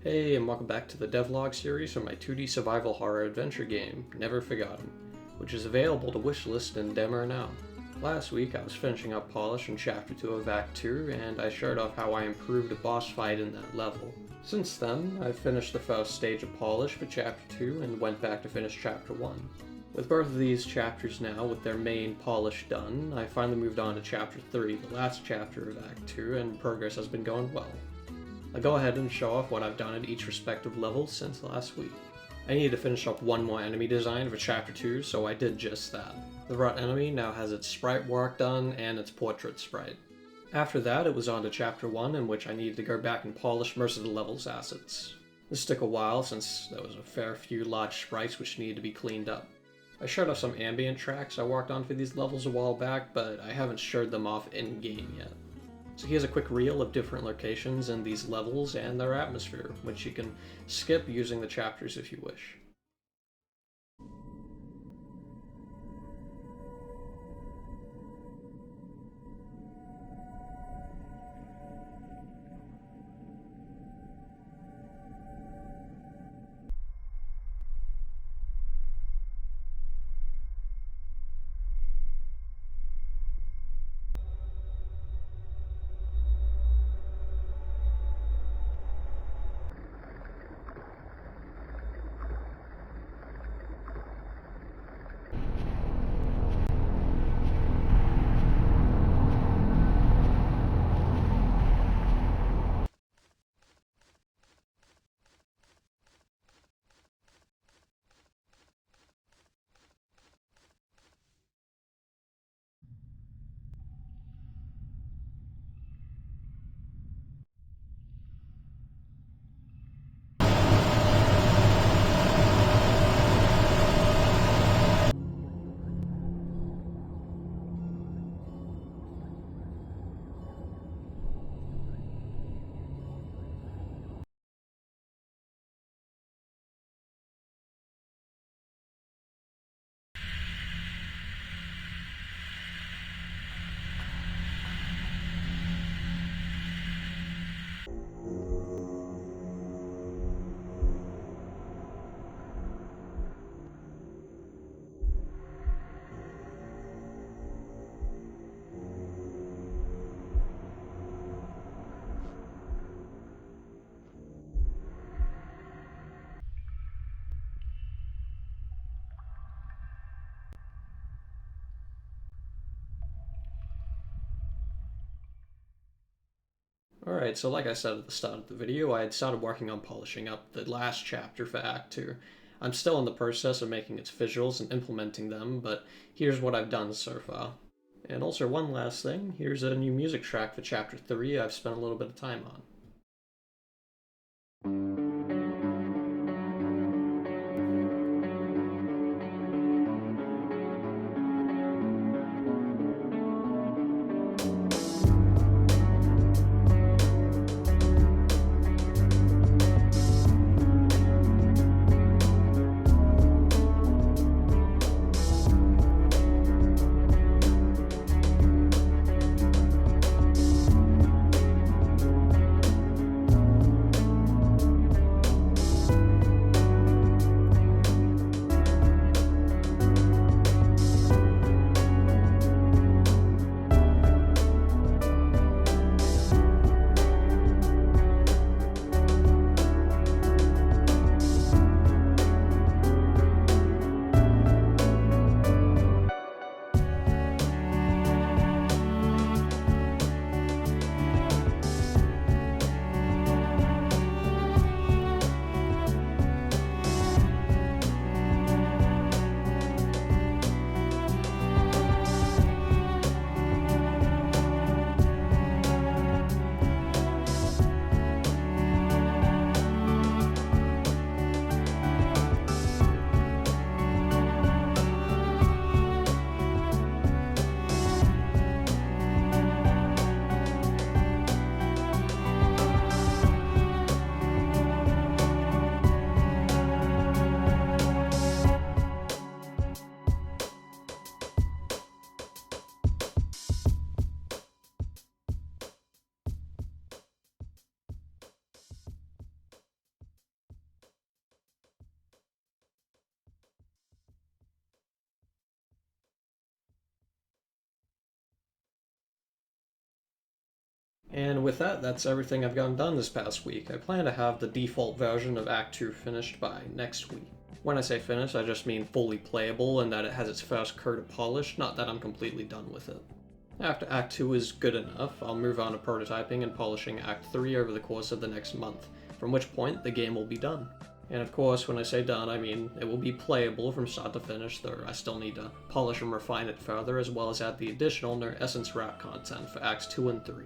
Hey, and welcome back to the Devlog series for my 2D survival horror adventure game, Never Forgotten, which is available to wishlist in demo now. Last week I was finishing up Polish in Chapter 2 of Act 2, and I showed off how I improved a boss fight in that level. Since then, I've finished the first stage of Polish for Chapter 2 and went back to finish Chapter 1. With both of these chapters now, with their main polish done, I finally moved on to Chapter 3, the last chapter of Act 2, and progress has been going well. I'll go ahead and show off what I've done at each respective level since last week. I needed to finish up one more enemy design for Chapter 2, so I did just that. The rut enemy now has its sprite work done and its portrait sprite. After that, it was on to Chapter 1, in which I needed to go back and polish most of the level's assets. This took a while since there was a fair few large sprites which needed to be cleaned up. I showed off some ambient tracks I worked on for these levels a while back, but I haven't showed them off in-game yet. So here's a quick reel of different locations in these levels and their atmosphere, which you can skip using the chapters if you wish. Alright, so like I said at the start of the video, I had started working on polishing up the last chapter for Act 2. I'm still in the process of making its visuals and implementing them, but here's what I've done so far. And also one last thing, here's a new music track for Chapter 3 I've spent a little bit of time on. And with that, that's everything I've gotten done this past week. I plan to have the default version of Act 2 finished by next week. When I say finished, I just mean fully playable and that it has its first coat of polish, not that I'm completely done with it. After Act 2 is good enough, I'll move on to prototyping and polishing Act 3 over the course of the next month, from which point the game will be done. And of course, when I say done, I mean it will be playable from start to finish, though I still need to polish and refine it further, as well as add the additional No Essence Wrap content for Acts 2 and 3.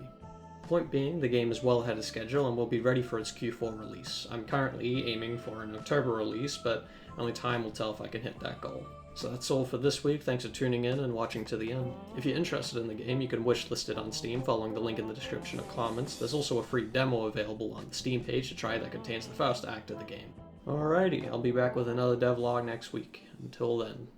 Point being, the game is well ahead of schedule and will be ready for its Q4 release. I'm currently aiming for an October release, but only time will tell if I can hit that goal. So that's all for this week. Thanks for tuning in and watching to the end. If you're interested in the game, you can wishlist it on Steam following the link in the description or comments. There's also a free demo available on the Steam page to try that contains the first act of the game. Alrighty, I'll be back with another devlog next week. Until then.